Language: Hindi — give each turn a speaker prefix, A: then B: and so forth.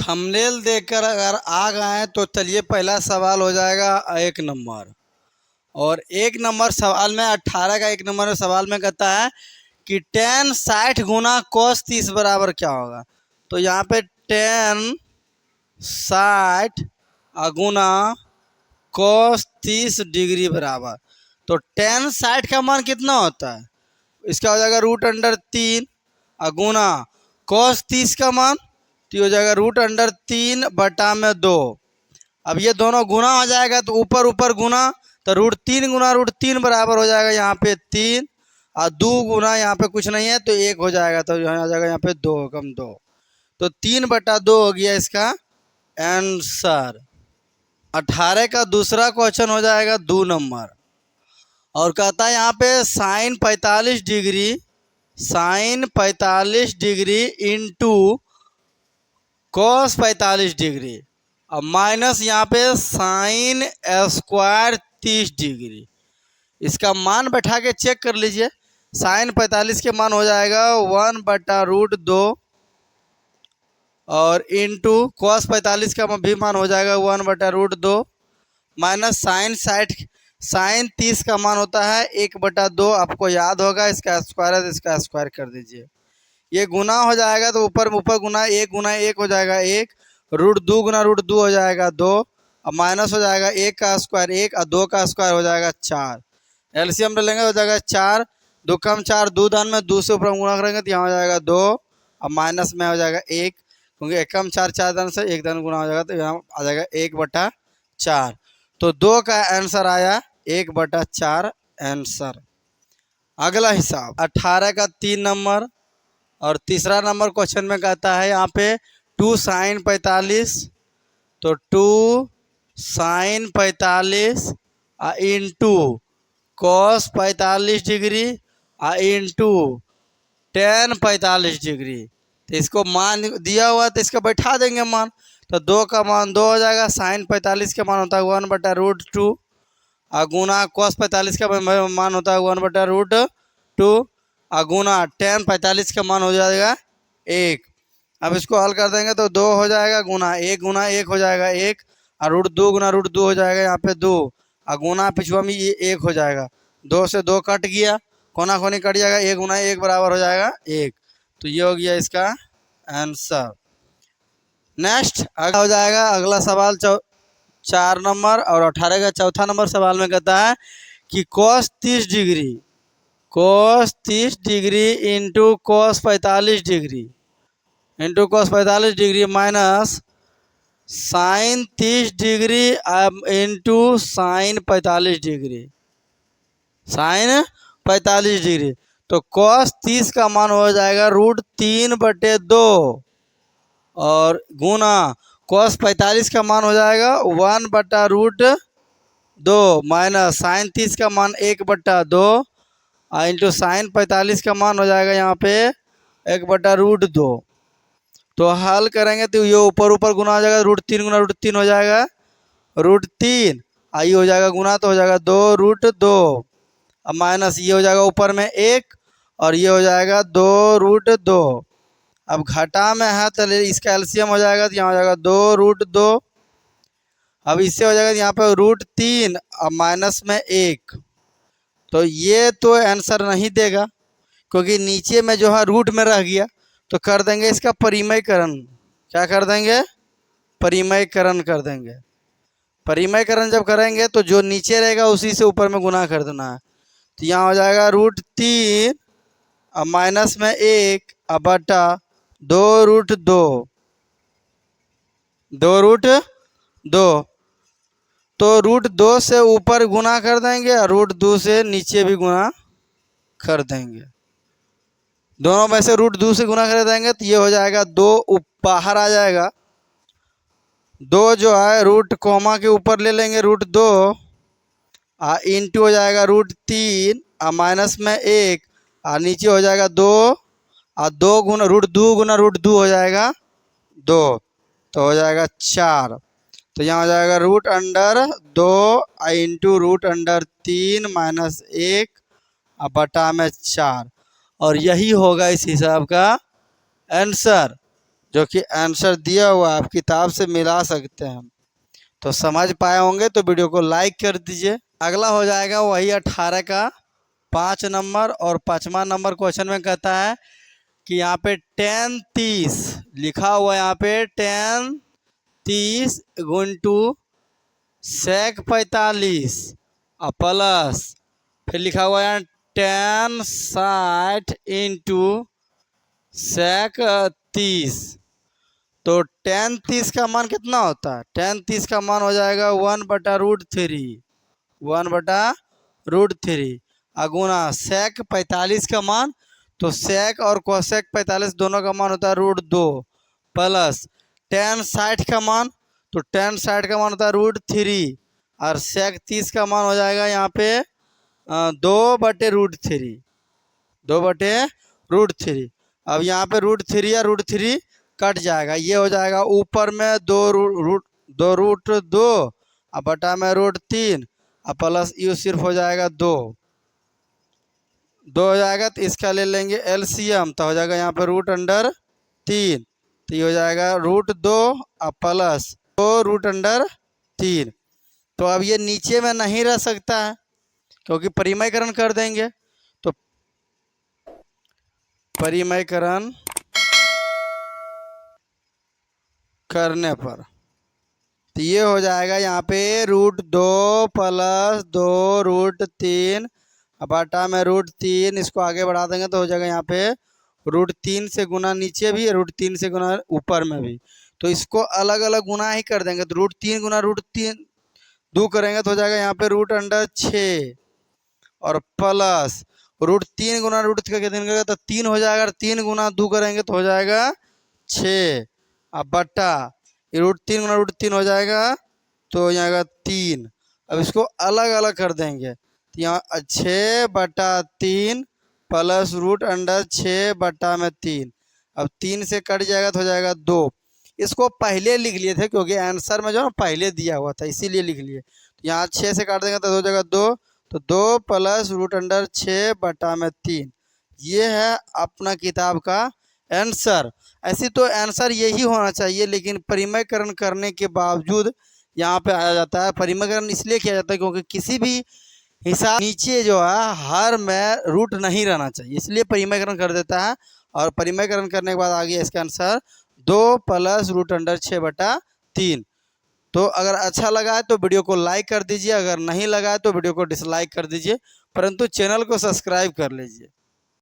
A: थंबनेल देखकर अगर आ गए हैं तो चलिए पहला सवाल हो जाएगा 1 नंबर। और 1 नंबर सवाल में 18 का 1 नंबर सवाल में कहता है कि tan 60 गुना cos 30 बराबर क्या होगा। तो यहाँ पे tan 60 गुना cos 30 डिग्री बराबर, तो tan 60 का मान कितना होता है, इसका हो जाएगा √3 गुना cos 30 का मान तो हो जाएगा √3/2। अब ये दोनों गुना हो जाएगा तो ऊपर ऊपर गुना, तो √3 गुना √3 बराबर हो जाएगा यहाँ पे 3 और 2 गुना यहाँ पे कुछ नहीं है तो 1 हो जाएगा, तो यहाँ आ जाएगा यहाँ पे 2 कम 2, तो 3/2 हो गया इसका आंसर। 18 का दूसरा क्वेश्चन हो जाएगा 2 नंबर और कहता है यहाँ पे sin 45 degree into cos 45 degree और माइनस यहाँ पे sin स्क्वायर 30 डिग्री। इसका मान बैठा के चेक कर लीजिए। sin 45 के मान हो जाएगा 1/√2 और इंटू cos 45 का भी मान हो जाएगा 1/√2 माइनस sin 30 का मान होता है 1/2। आपको याद होगा, इसका स्क्वायर है तो इसका स्क्वायर कर दीजिए। ये गुना हो जाएगा तो ऊपर गुना 1 हो जाएगा 1, √2 गुना √2 हो जाएगा 2 और माइनस हो जाएगा 1 का स्क्वायर 1 और 2 का स्क्वायर हो जाएगा 4। एलसीएम ले लेंगे हो जाएगा 4 2 कम 4 2 दान में 2 से ऊपर गुना करेंगे तो यहाँ हो जाएगा 2 और माइनस में हो जाएगा 1, क्योंकि 1 कम 4 4 दान से 1 दान गुना हो जाएगा तो यहाँ आ जाएगा 1/4। तो 2 का आंसर आया 1/4 आंसर। अगला हिसाब 18 का 3 नंबर और तीसरा नंबर क्वेश्चन में कहता है यहाँ पे 2 sin 45, तो 2 sin 45 into cos 45 degree into tan 45 degree. तो इसको मान दिया हुआ तो इसका बैठा देंगे मान, तो 2 का मान 2 हो जाएगा, sin 45 का मान होता है 1/√2 और गुना cos 45 का मान होता है 1/√2 और गुना tan 45 का मान हो जाएगा 1। अब इसको हल कर देंगे तो 2 हो जाएगा गुना 1 हो जाएगा 1 और √2 गुना √2 हो जाएगा यहाँ पे 2 और गुना पिछुआ में ये 1 हो जाएगा, 2 से 2 कट गया, कोना कोनी कट जाएगा, 1 गुना 1 बराबर हो जाएगा 1। तो ये हो गया इसका आंसर। नेक्स्ट अगला हो जाएगा अगला सवाल 4 नंबर और 18 का चौथा नंबर सवाल में कहता है कि cos 30 degree into cos 45 degree minus sin 30 degree into sin 45 degree तो cos 30 का मान हो जाएगा √3/2 और गुना cos 45 का मान हो जाएगा 1/√2 माइनस sin 30 का मान 1/2 इंटू sin 45 का मान हो जाएगा यहाँ पे 1/√2। तो हल करेंगे तो ये ऊपर गुना हो जाएगा, √3 गुना √3 हो जाएगा √3 ये हो जाएगा गुना तो हो जाएगा 2√2 अब माइनस ये हो जाएगा ऊपर में 1 और ये हो जाएगा 2√2। अब घटा में है तो इसका एलसीएम हो जाएगा तो यहाँ हो जाएगा 2√2। अब इससे हो जाएगा यहाँ पे √3 और माइनस में 1, तो ये तो आंसर नहीं देगा क्योंकि नीचे में जो है रूट में रह गया, तो कर देंगे इसका परिमयकरण। क्या कर देंगे? परिमयकरण कर देंगे। परिमयकरण जब करेंगे तो जो नीचे रहेगा उसी से ऊपर में गुना कर देना है, तो यहाँ हो जाएगा √3 और माइनस में 1 और बटा 2√2 तो √2 से ऊपर गुना कर देंगे और √2 से नीचे भी गुना कर देंगे। दोनों में से √2 से गुना कर देंगे तो ये हो जाएगा 2 बाहर आ जाएगा, 2 जो है रूट कोमा के ऊपर ले लेंगे √2 इंटू हो जाएगा √3 और माइनस में 1 और नीचे हो जाएगा 2 और 2 गुना √2 हो जाएगा 2, तो हो जाएगा 4। तो यहाँ हो जाएगा √2 इंटू √3 माइनस 1 और बटा में 4 और यही होगा इस हिसाब का आंसर। जो कि आंसर दिया हुआ आप किताब से मिला सकते हैं। तो समझ पाए होंगे तो वीडियो को लाइक कर दीजिए। अगला हो जाएगा वही 18 का 5 नंबर, और 5वां नंबर क्वेश्चन में कहता है कि यहाँ पे 10 30 लिखा हुआ है, यहाँ पे 10 30 गुंटू सेक 45 और प्लस फिर लिखा हुआ है 10 60 इंटू सेक 30। तो 10 30 का मान कितना होता है? 10 30 का मान हो जाएगा 1/√3, 1/√3 अगुना सेक 45 का मान, तो सेक और कोसेक 45 दोनों का मान होता है √2 प्लस 10 60 का मान, तो 10 60 का मान होता है √3 और सेक 30 का मान हो जाएगा यहाँ पे 2/√3, 2/√3। अब यहाँ पे √3 या √3 कट जाएगा, ये हो जाएगा ऊपर में 2√2 और बटा में √3 और प्लस यू सिर्फ हो जाएगा 2 हो जाएगा। तो इसका ले लेंगे एलसीएम, तो हो जाएगा यहाँ पे √3, तो ये हो जाएगा √2 और प्लस 2√3। तो अब ये नीचे में नहीं रह सकता है क्योंकि परिमयकरण कर देंगे, तो परिमयकरण करने पर तो ये हो जाएगा यहाँ पे √2 प्लस 2√3 बटा में √3, इसको आगे बढ़ा देंगे तो हो जाएगा यहाँ पे √3 से गुना नीचे भी, √3 से गुना ऊपर में भी। तो इसको अलग अलग गुना ही कर देंगे, तो √3 गुना √3 2 करेंगे तो हो जाएगा यहाँ पे √6 और प्लस √3 गुना √3 का दिन करेगा तो 3 हो जाएगा, 3 गुना 2 करेंगे तो हो जाएगा 6 अब बटा √3 गुना √3 हो जाएगा तो यहाँ का 3। अब इसको अलग अलग कर देंगे, तो यहाँ 6/3 प्लस √6 बटा में 3। अब 3 से कट जाएगा तो हो जाएगा 2। इसको पहले लिख लिए थे क्योंकि आंसर में जो है पहले दिया हुआ था इसीलिए लिख लिए। तो यहाँ 6 से काट देंगे तो हो जाएगा 2, तो 2 प्लस √6 बटा में 3। ये है अपना किताब का आंसर। ऐसी तो आंसर यही होना चाहिए, लेकिन परिमयकरण करने के बावजूद यहाँ पे आया जाता है। परिमयकरण इसलिए किया जाता है क्योंकि किसी भी हिसाब नीचे जो है हर में रूट नहीं रहना चाहिए, इसलिए परिमयकरण कर देता है। और परिमयकरण करने के बाद आ गया इसका आंसर 2 प्लस √6 बटा 3। तो अगर अच्छा लगा है तो वीडियो को लाइक कर दीजिए, अगर नहीं लगा है तो वीडियो को डिसलाइक कर दीजिए, परंतु चैनल को सब्सक्राइब कर लीजिए।